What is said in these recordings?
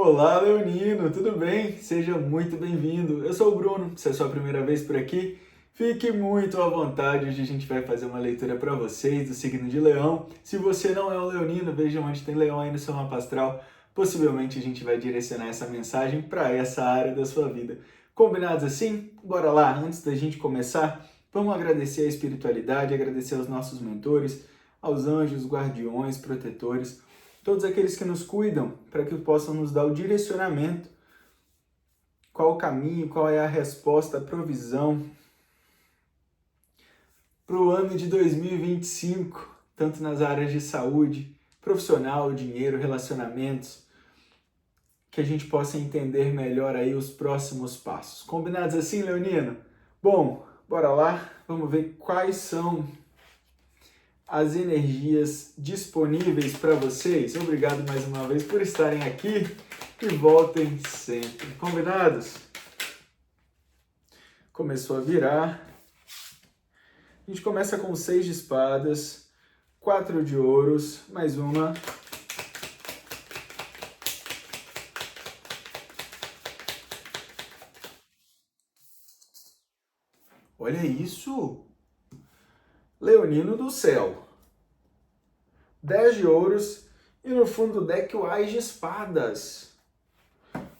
Olá, Leonino, tudo bem? Seja muito bem-vindo. Eu sou o Bruno, se é a sua primeira vez por aqui, fique muito à vontade. Hoje a gente vai fazer uma leitura para vocês do signo de Leão. Se você não é um leonino, veja onde tem leão aí no seu mapa astral. Possivelmente a gente vai direcionar essa mensagem para essa área da sua vida. Combinados assim? Bora lá, antes da gente começar, vamos agradecer a espiritualidade, agradecer aos nossos mentores, aos anjos, guardiões, protetores, todos aqueles que nos cuidam, para que possam nos dar o direcionamento, qual o caminho, qual é a resposta, a provisão para o ano de 2025, tanto nas áreas de saúde, profissional, dinheiro, relacionamentos, que a gente possa entender melhor aí os próximos passos. Combinados assim, Leonino? Bom, bora lá, vamos ver quais são as energias disponíveis para vocês. Obrigado mais uma vez por estarem aqui e voltem sempre. Combinados? Começou a virar. A gente começa com 6 de espadas, 4 de ouros, mais uma. Olha isso! Leonino do céu. 10 de ouros e no fundo do deck o Ás de espadas.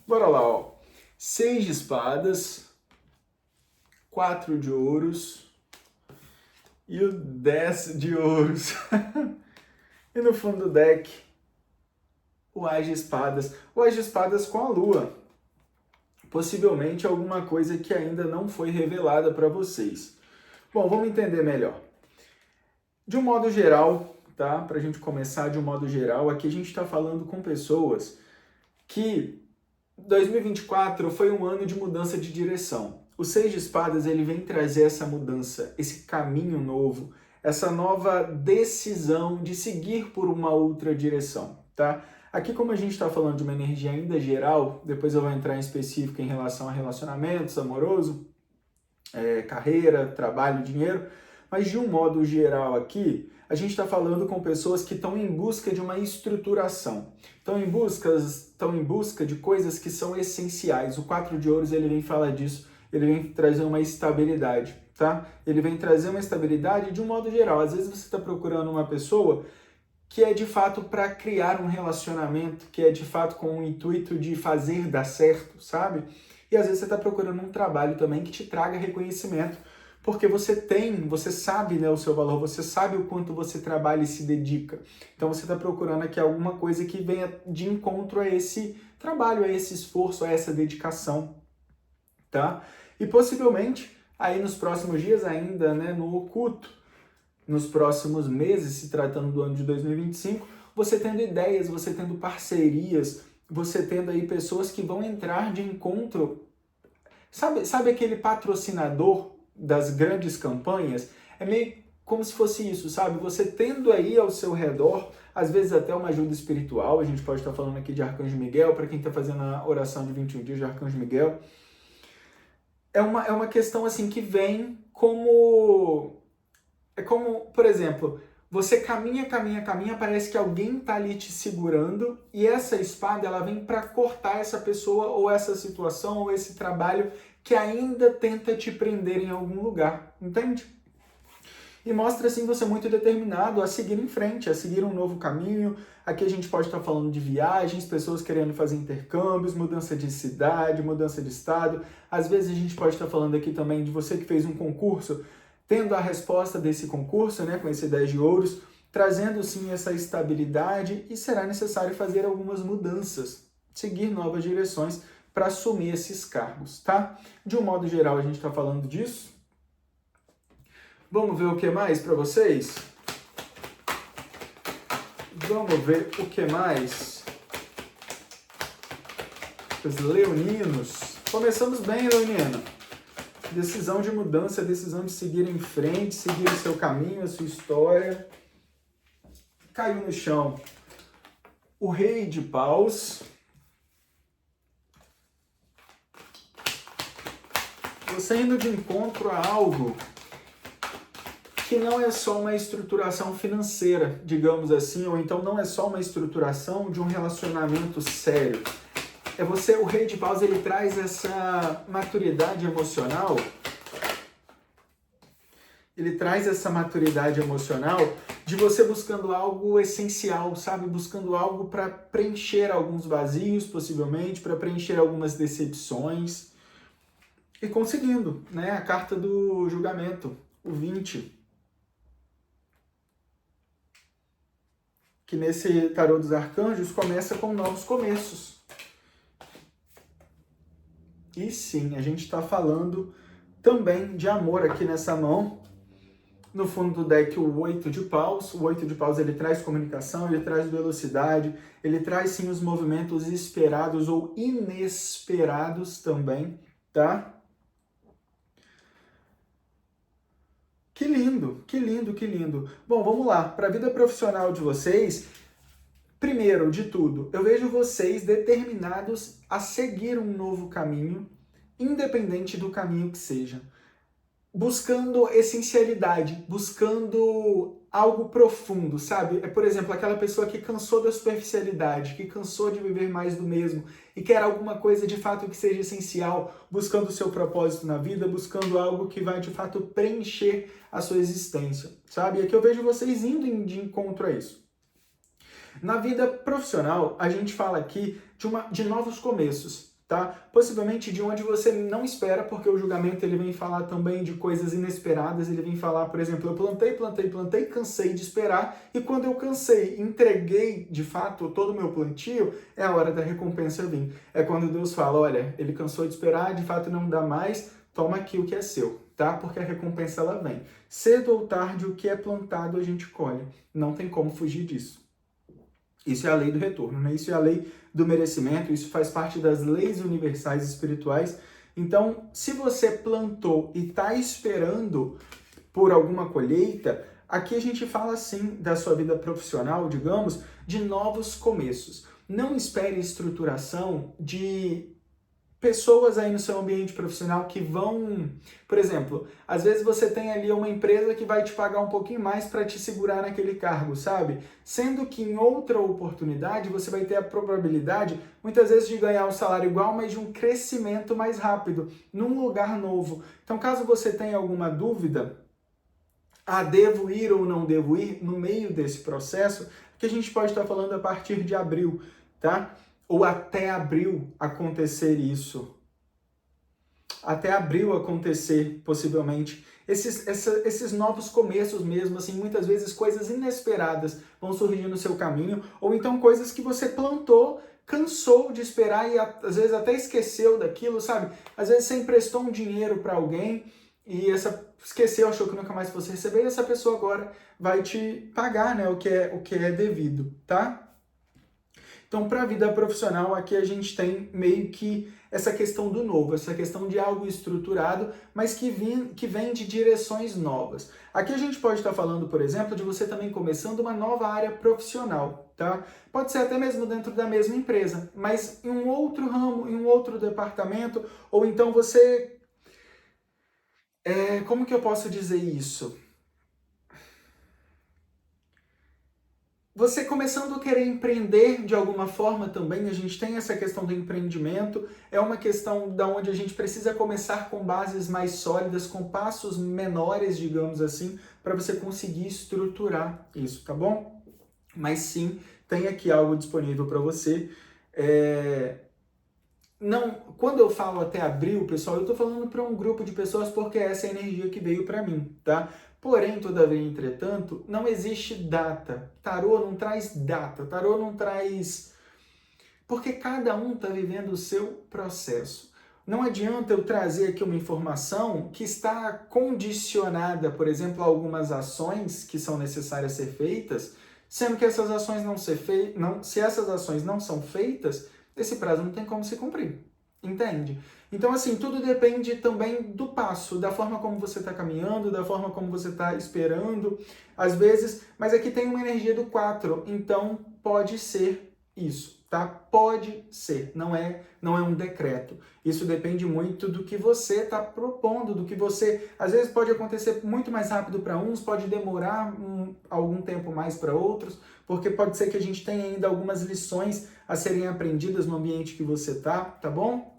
Bora lá, ó. 6 de espadas, 4 de ouros e o 10 de ouros. E no fundo do deck o Ás de espadas. O Ás de espadas com a lua. Possivelmente alguma coisa que ainda não foi revelada para vocês. Bom, vamos entender melhor. De um modo geral, tá? Para a gente começar de um modo geral, aqui a gente está falando com pessoas que 2024 foi um ano de mudança de direção. O 6 de espadas ele vem trazer essa mudança, esse caminho novo, essa nova decisão de seguir por uma outra direção, tá? Aqui, como a gente está falando de uma energia ainda geral, depois eu vou entrar em específico em relação a relacionamentos, amoroso, carreira, trabalho, dinheiro, mas de um modo geral aqui, a gente está falando com pessoas que estão em busca de uma estruturação, estão em busca de coisas que são essenciais. O 4 de ouros ele vem falar disso, ele vem trazer uma estabilidade, tá? Ele vem trazer uma estabilidade de um modo geral. Às vezes você está procurando uma pessoa que é de fato para criar um relacionamento, que é de fato com o intuito de fazer dar certo, sabe? E às vezes você está procurando um trabalho também que te traga reconhecimento, porque você sabe, né, o seu valor, você sabe o quanto você trabalha e se dedica. Então você está procurando aqui alguma coisa que venha de encontro a esse trabalho, a esse esforço, a essa dedicação, tá? E possivelmente, aí nos próximos dias ainda, né, no oculto, nos próximos meses, se tratando do ano de 2025, você tendo ideias, você tendo parcerias, você tendo aí pessoas que vão entrar de encontro. Sabe aquele patrocinador das grandes campanhas? É meio como se fosse isso, sabe? Você tendo aí ao seu redor, às vezes até uma ajuda espiritual, a gente pode estar falando aqui de Arcanjo Miguel, para quem está fazendo a oração de 21 dias de Arcanjo Miguel. É uma questão assim que vem como... É como, por exemplo, você caminha, parece que alguém está ali te segurando e essa espada ela vem para cortar essa pessoa ou essa situação ou esse trabalho que ainda tenta te prender em algum lugar, entende? E mostra assim você muito determinado a seguir em frente, a seguir um novo caminho. Aqui a gente pode estar falando de viagens, pessoas querendo fazer intercâmbios, mudança de cidade, mudança de estado. Às vezes a gente pode estar falando aqui também de você que fez um concurso, tendo a resposta desse concurso, né, com esse 10 de ouros, trazendo sim essa estabilidade e será necessário fazer algumas mudanças, seguir novas direções para assumir esses cargos, tá? De um modo geral a gente está falando disso. Vamos ver o que mais para vocês? Vamos ver o que mais? Os leoninos. Começamos bem, leonino. Decisão de mudança, decisão de seguir em frente, seguir o seu caminho, a sua história. Caiu no chão o Rei de Paus. Você indo de encontro a algo que não é só uma estruturação financeira, digamos assim, ou então não é só uma estruturação de um relacionamento sério. o Rei de Paus, ele traz essa maturidade emocional. Ele traz essa maturidade emocional de você buscando algo essencial, sabe? Buscando algo para preencher alguns vazios, possivelmente, para preencher algumas decepções. E conseguindo, né? A carta do julgamento, o 20. Que nesse tarô dos arcanjos começa com novos começos. E sim, a gente está falando também de amor aqui nessa mão. No fundo do deck, o 8 de paus. O 8 de paus, ele traz comunicação, ele traz velocidade, ele traz sim os movimentos esperados ou inesperados também, tá? Que lindo, que lindo, que lindo. Bom, vamos lá. Para a vida profissional de vocês, primeiro de tudo, eu vejo vocês determinados a seguir um novo caminho, independente do caminho que seja. Buscando essencialidade, buscando algo profundo, sabe? É, por exemplo, aquela pessoa que cansou da superficialidade, que cansou de viver mais do mesmo e quer alguma coisa de fato que seja essencial, buscando o seu propósito na vida, buscando algo que vai de fato preencher a sua existência, sabe? E aqui eu vejo vocês indo de encontro a isso. Na vida profissional, a gente fala aqui de novos começos. Tá? Possivelmente de onde você não espera, porque o julgamento ele vem falar também de coisas inesperadas, ele vem falar, por exemplo, eu plantei, cansei de esperar, e quando eu cansei, entreguei de fato todo o meu plantio, é a hora da recompensa vir. É quando Deus fala, olha, ele cansou de esperar, de fato não dá mais, toma aqui o que é seu, tá? Porque a recompensa ela vem. Cedo ou tarde, o que é plantado a gente colhe. Não tem como fugir disso. Isso é a lei do retorno, né? Isso é a lei do merecimento, isso faz parte das leis universais espirituais. Então, se você plantou e está esperando por alguma colheita, aqui a gente fala sim da sua vida profissional, digamos, de novos começos. Não espere estruturação de pessoas aí no seu ambiente profissional que vão, por exemplo, às vezes você tem ali uma empresa que vai te pagar um pouquinho mais para te segurar naquele cargo, sabe? Sendo que em outra oportunidade você vai ter a probabilidade, muitas vezes, de ganhar um salário igual, mas de um crescimento mais rápido, num lugar novo. Então, caso você tenha alguma dúvida, devo ir ou não devo ir no meio desse processo, que a gente pode estar falando a partir de abril, tá? Ou até abril acontecer isso. Até abril acontecer, possivelmente. Esses novos começos mesmo, assim, muitas vezes coisas inesperadas vão surgir no seu caminho, ou então coisas que você plantou, cansou de esperar e às vezes até esqueceu daquilo, sabe? Às vezes você emprestou um dinheiro para alguém e esqueceu, achou que nunca mais fosse receber, e essa pessoa agora vai te pagar, né, o que é devido, tá? Então, para a vida profissional, aqui a gente tem meio que essa questão do novo, essa questão de algo estruturado, mas que vem de direções novas. Aqui a gente pode estar falando, por exemplo, de você também começando uma nova área profissional, tá? Pode ser até mesmo dentro da mesma empresa, mas em um outro ramo, em um outro departamento, ou então você... como que eu posso dizer isso? Você começando a querer empreender de alguma forma também, a gente tem essa questão do empreendimento, é uma questão da onde a gente precisa começar com bases mais sólidas, com passos menores, digamos assim, para você conseguir estruturar isso, tá bom? Mas sim, tem aqui algo disponível para você. Não, quando eu falo até abril, pessoal, eu estou falando para um grupo de pessoas porque essa é a energia que veio para mim, tá? Porém, todavia, entretanto, não existe data. Tarô não traz data, tarô não traz... Porque cada um está vivendo o seu processo. Não adianta eu trazer aqui uma informação que está condicionada, por exemplo, a algumas ações que são necessárias ser feitas, sendo que essas ações se essas ações não são feitas, esse prazo não tem como se cumprir, entende? Então, assim, tudo depende também do passo, da forma como você está caminhando, da forma como você está esperando, às vezes, mas aqui tem uma energia do 4, então pode ser isso, tá? Pode ser, não é um decreto. Isso depende muito do que você está propondo, do que você... Às vezes pode acontecer muito mais rápido para uns, pode demorar algum tempo mais para outros, porque pode ser que a gente tenha ainda algumas lições a serem aprendidas no ambiente que você tá bom?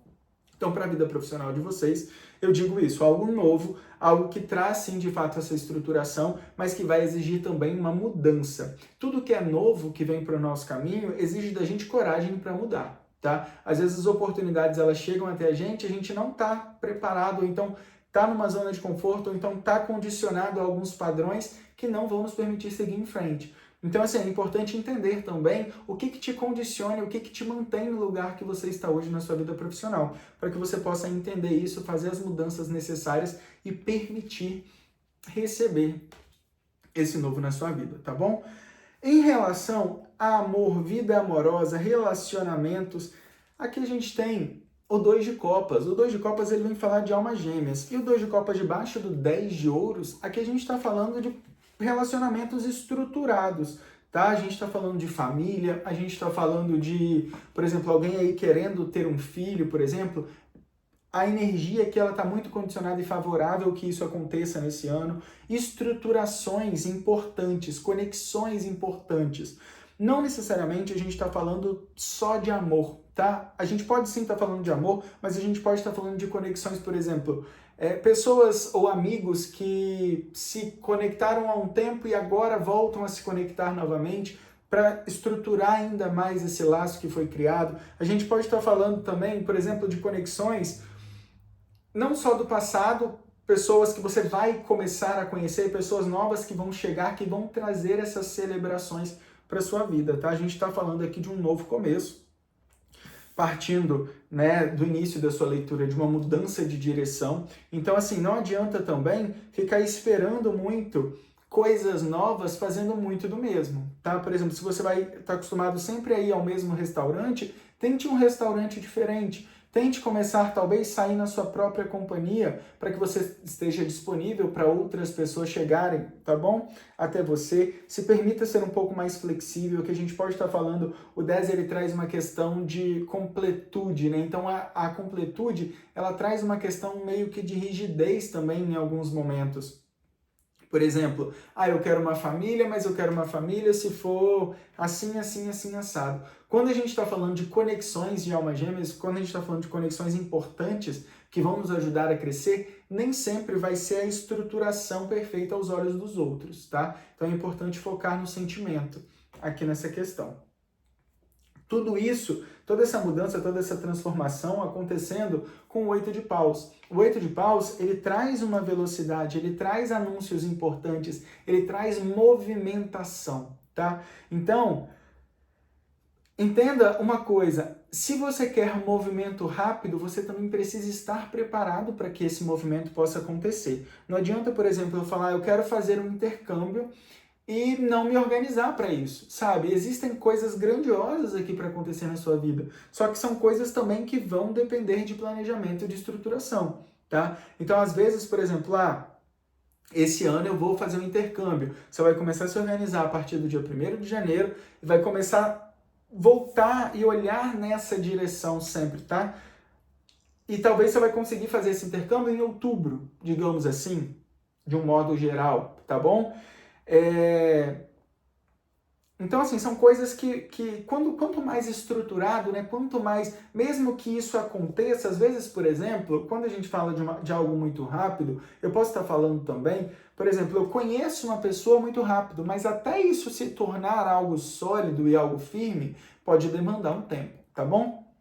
Então, para a vida profissional de vocês, eu digo isso, algo novo, algo que traz sim de fato essa estruturação, mas que vai exigir também uma mudança. Tudo que é novo, que vem para o nosso caminho, exige da gente coragem para mudar, tá? Às vezes as oportunidades elas chegam até a gente não está preparado, ou então está numa zona de conforto, ou então está condicionado a alguns padrões que não vão nos permitir seguir em frente. Então, assim, é importante entender também o que te condiciona, o que te mantém no lugar que você está hoje na sua vida profissional, para que você possa entender isso, fazer as mudanças necessárias e permitir receber esse novo na sua vida, tá bom? Em relação a amor, vida amorosa, relacionamentos, aqui a gente tem o 2 de copas. O 2 de copas ele vem falar de almas gêmeas. E o 2 de copas debaixo do 10 de ouros, aqui a gente está falando de relacionamentos estruturados, tá? A gente está falando de família, a gente está falando de, por exemplo, alguém aí querendo ter um filho, por exemplo, a energia que ela está muito condicionada e favorável que isso aconteça nesse ano, estruturações importantes, conexões importantes. Não necessariamente a gente está falando só de amor, tá? A gente pode sim estar falando de amor, mas a gente pode estar falando de conexões, por exemplo, pessoas ou amigos que se conectaram há um tempo e agora voltam a se conectar novamente para estruturar ainda mais esse laço que foi criado. A gente pode estar falando também, por exemplo, de conexões não só do passado, pessoas que você vai começar a conhecer, pessoas novas que vão chegar, que vão trazer essas celebrações para sua vida, tá? A gente está falando aqui de um novo começo, partindo, né, do início da sua leitura, de uma mudança de direção. Então, assim, não adianta também ficar esperando muito coisas novas, fazendo muito do mesmo, tá? Por exemplo, se você vai estar acostumado sempre a ir ao mesmo restaurante, tente um restaurante diferente. Tente começar, talvez, sair na sua própria companhia para que você esteja disponível para outras pessoas chegarem, tá bom? Até você. Se permita ser um pouco mais flexível, que a gente pode estar falando, o 10 ele traz uma questão de completude, né? Então a completude, ela traz uma questão meio que de rigidez também em alguns momentos. Por exemplo, eu quero uma família, mas eu quero uma família se for assim, assim, assim, assado. Quando a gente está falando de conexões de almas gêmeas, quando a gente está falando de conexões importantes que vão nos ajudar a crescer, nem sempre vai ser a estruturação perfeita aos olhos dos outros, tá? Então é importante focar no sentimento aqui nessa questão. Tudo isso, toda essa mudança, toda essa transformação acontecendo com o 8 de paus. O 8 de paus, ele traz uma velocidade, ele traz anúncios importantes, ele traz movimentação, tá? Então, entenda uma coisa, se você quer movimento rápido, você também precisa estar preparado para que esse movimento possa acontecer. Não adianta, por exemplo, eu falar, eu quero fazer um intercâmbio e não me organizar para isso, sabe? Existem coisas grandiosas aqui para acontecer na sua vida, só que são coisas também que vão depender de planejamento e de estruturação, tá? Então, às vezes, por exemplo, esse ano eu vou fazer um intercâmbio. Você vai começar a se organizar a partir do dia 1º de janeiro e vai começar a voltar e olhar nessa direção sempre, tá? E talvez você vai conseguir fazer esse intercâmbio em outubro, digamos assim, de um modo geral, tá bom? Então, assim, são coisas que quanto mais estruturado, né, quanto mais, mesmo que isso aconteça, às vezes, por exemplo, quando a gente fala de algo muito rápido, eu posso estar falando também, por exemplo, eu conheço uma pessoa muito rápido, mas até isso se tornar algo sólido e algo firme, pode demandar um tempo, tá bom?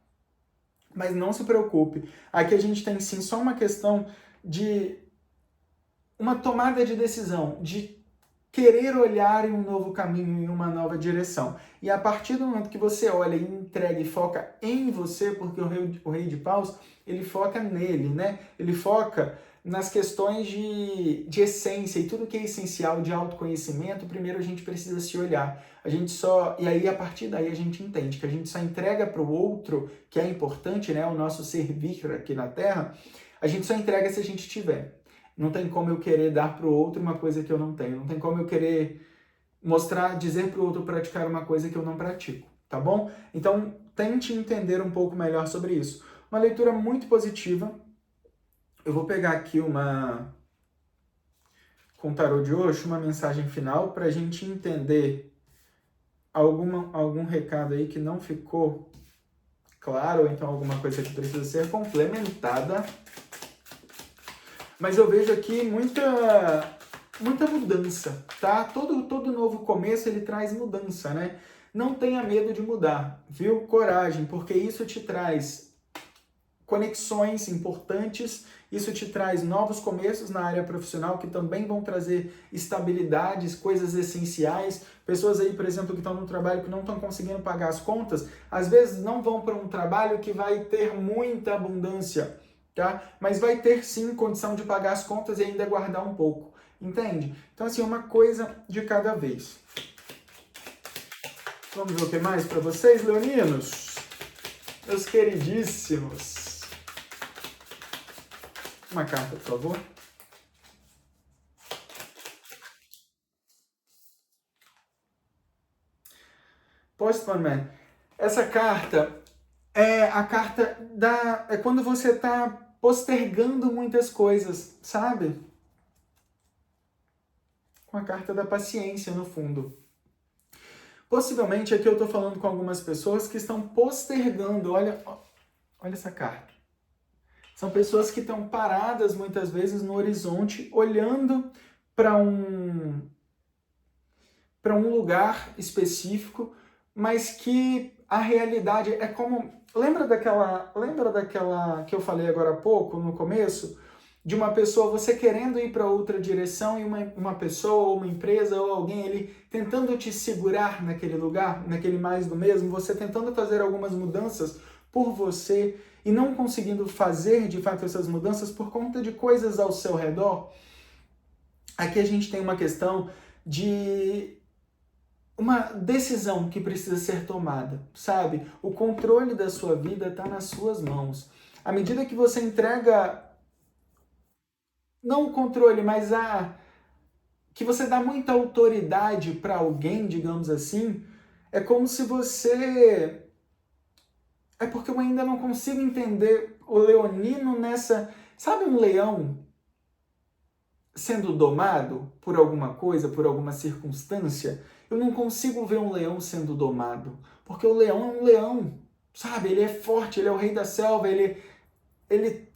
Mas não se preocupe, aqui a gente tem sim só uma questão de uma tomada de decisão, de querer olhar em um novo caminho, em uma nova direção. E a partir do momento que você olha e entrega e foca em você, porque o rei de paus, ele foca nele, né? Ele foca nas questões de essência e tudo que é essencial de autoconhecimento, primeiro a gente precisa se olhar. E aí a partir daí a gente entende que a gente só entrega para o outro, que é importante, né? O nosso servir aqui na Terra, a gente só entrega se a gente tiver. Não tem como eu querer dar para o outro uma coisa que eu não tenho. Não tem como eu querer dizer para o outro praticar uma coisa que eu não pratico, tá bom? Então, tente entender um pouco melhor sobre isso. Uma leitura muito positiva. Eu vou pegar aqui com o tarô de hoje, uma mensagem final para a gente entender algum recado aí que não ficou claro, ou então alguma coisa que precisa ser complementada. Mas eu vejo aqui muita mudança, tá? Todo novo começo, ele traz mudança, né? Não tenha medo de mudar, viu? Coragem, porque isso te traz conexões importantes, isso te traz novos começos na área profissional que também vão trazer estabilidades, coisas essenciais. Pessoas aí, por exemplo, que estão no trabalho que não estão conseguindo pagar as contas, às vezes não vão para um trabalho que vai ter muita abundância, tá? Mas vai ter sim condição de pagar as contas e ainda guardar um pouco, entende? Então assim, uma coisa de cada vez. Vamos ver o que mais para vocês, leoninos? Meus queridíssimos. Uma carta, por favor. Postman. Essa carta é a carta é quando você está postergando muitas coisas, sabe? Com a carta da paciência, no fundo. Possivelmente aqui eu estou falando com algumas pessoas que estão postergando. Olha essa carta. São pessoas que estão paradas muitas vezes no horizonte, olhando para um lugar específico, mas que a realidade é como... Lembra daquela que eu falei agora há pouco, no começo? De uma pessoa, você querendo ir para outra direção e uma pessoa, ou uma empresa, ou alguém ali tentando te segurar naquele lugar, naquele mais do mesmo, você tentando fazer algumas mudanças por você e não conseguindo fazer de fato essas mudanças por conta de coisas ao seu redor. Aqui a gente tem uma questão de uma decisão que precisa ser tomada, sabe? O controle da sua vida está nas suas mãos. À medida que você entrega, não o controle, mas que você dá muita autoridade para alguém, digamos assim, é como se você... É porque eu ainda não consigo entender o leonino nessa... Sabe um leão sendo domado por alguma coisa, por alguma circunstância? Eu não consigo ver um leão sendo domado, porque o leão é um leão, sabe? Ele é forte, ele é o rei da selva, ele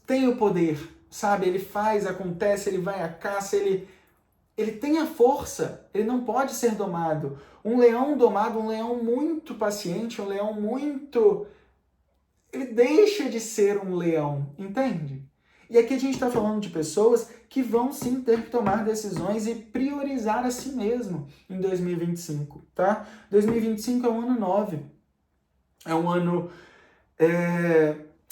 tem o poder, sabe? Ele faz, acontece, ele vai à caça, ele tem a força, ele não pode ser domado. Um leão domado, um leão muito paciente, um leão muito... Ele deixa de ser um leão, entende? E aqui a gente está falando de pessoas que vão sim ter que tomar decisões e priorizar a si mesmo em 2025, tá? 2025 é um ano 9, é um ano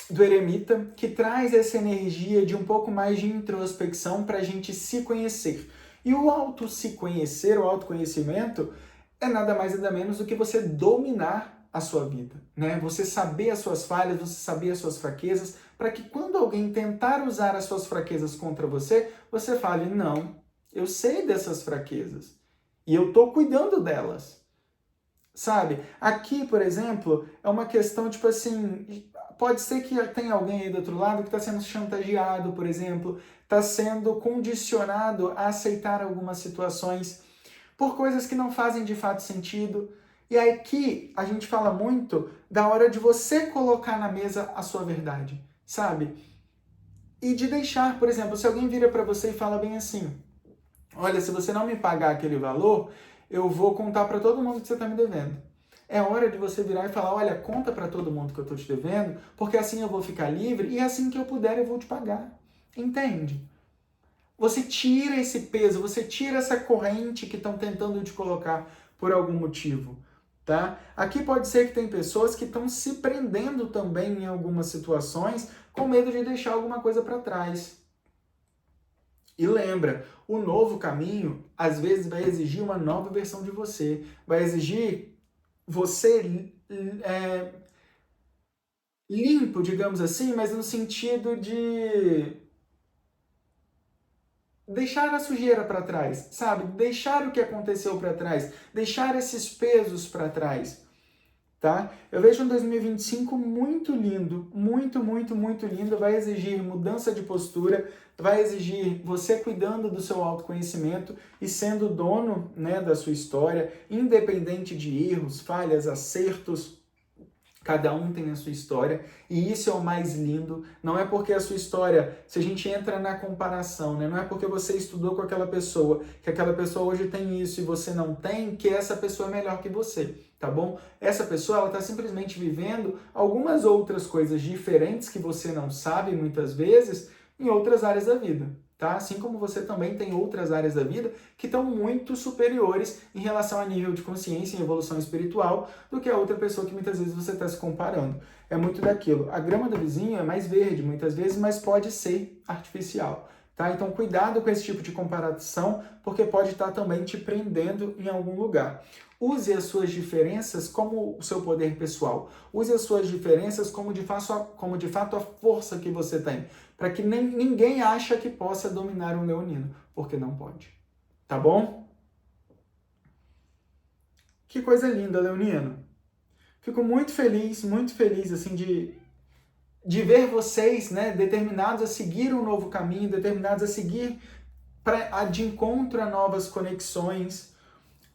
do eremita que traz essa energia de um pouco mais de introspecção para a gente se conhecer. E o se conhecer, o autoconhecimento, é nada mais nada menos do que você dominar a sua vida, né? Você saber as suas falhas, você saber as suas fraquezas, para que quando alguém tentar usar as suas fraquezas contra você, você fale, não, eu sei dessas fraquezas e eu tô cuidando delas, sabe? Aqui, por exemplo, é uma questão tipo assim, pode ser que tenha alguém aí do outro lado que está sendo chantageado, por exemplo, está sendo condicionado a aceitar algumas situações por coisas que não fazem de fato sentido. E aqui a gente fala muito da hora de você colocar na mesa a sua verdade, sabe? E de deixar, por exemplo, se alguém vira para você e fala bem assim, olha, se você não me pagar aquele valor, eu vou contar para todo mundo que você está me devendo. É hora de você virar e falar, olha, conta para todo mundo que eu estou te devendo, porque assim eu vou ficar livre e assim que eu puder eu vou te pagar. Entende? Você tira esse peso, você tira essa corrente que estão tentando te colocar por algum motivo, tá? Aqui pode ser que tem pessoas que estão se prendendo também em algumas situações com medo de deixar alguma coisa para trás. E lembra, o novo caminho às vezes vai exigir uma nova versão de você, vai exigir você limpo, digamos assim, mas no sentido de deixar a sujeira para trás, sabe? Deixar o que aconteceu para trás, deixar esses pesos para trás, tá? Eu vejo um 2025 muito lindo, muito, muito, muito lindo. Vai exigir mudança de postura, vai exigir você cuidando do seu autoconhecimento e sendo dono, né, da sua história, independente de erros, falhas, acertos. Cada um tem a sua história e isso é o mais lindo. Não é porque a sua história, se a gente entra na comparação, né? Não é porque você estudou com aquela pessoa, que aquela pessoa hoje tem isso e você não tem, que essa pessoa é melhor que você, tá bom? Essa pessoa, ela está simplesmente vivendo algumas outras coisas diferentes que você não sabe muitas vezes em outras áreas da vida. Tá? Assim como você também tem outras áreas da vida que estão muito superiores em relação a nível de consciência e evolução espiritual do que a outra pessoa que muitas vezes você está se comparando. É muito daquilo. A grama do vizinho é mais verde muitas vezes, mas pode ser artificial. Tá? Então cuidado com esse tipo de comparação, porque pode estar também te prendendo em algum lugar. Use as suas diferenças como o seu poder pessoal. Use as suas diferenças como de fato a força que você tem. Para que ninguém ache que possa dominar um leonino, porque não pode. Tá bom? Que coisa linda, leonino. Fico muito feliz assim, de ver vocês, né, determinados a seguir um novo caminho, determinados a seguir de encontro a novas conexões,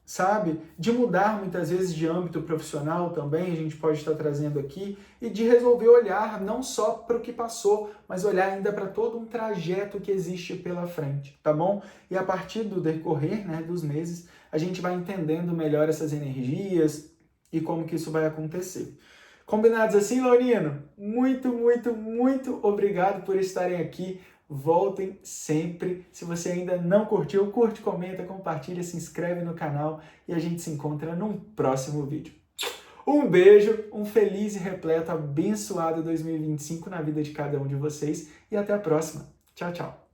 sabe? De mudar muitas vezes de âmbito profissional também, a gente pode estar trazendo aqui, e de resolver olhar não só para o que passou, mas olhar ainda para todo um trajeto que existe pela frente, tá bom? E a partir do decorrer, né, dos meses, a gente vai entendendo melhor essas energias e como que isso vai acontecer. Combinados assim, Leonino? Muito, muito, muito obrigado por estarem aqui. Voltem sempre. Se você ainda não curtiu, curte, comenta, compartilha, se inscreve no canal e a gente se encontra num próximo vídeo. Um beijo, um feliz e repleto, abençoado 2025 na vida de cada um de vocês e até a próxima. Tchau, tchau.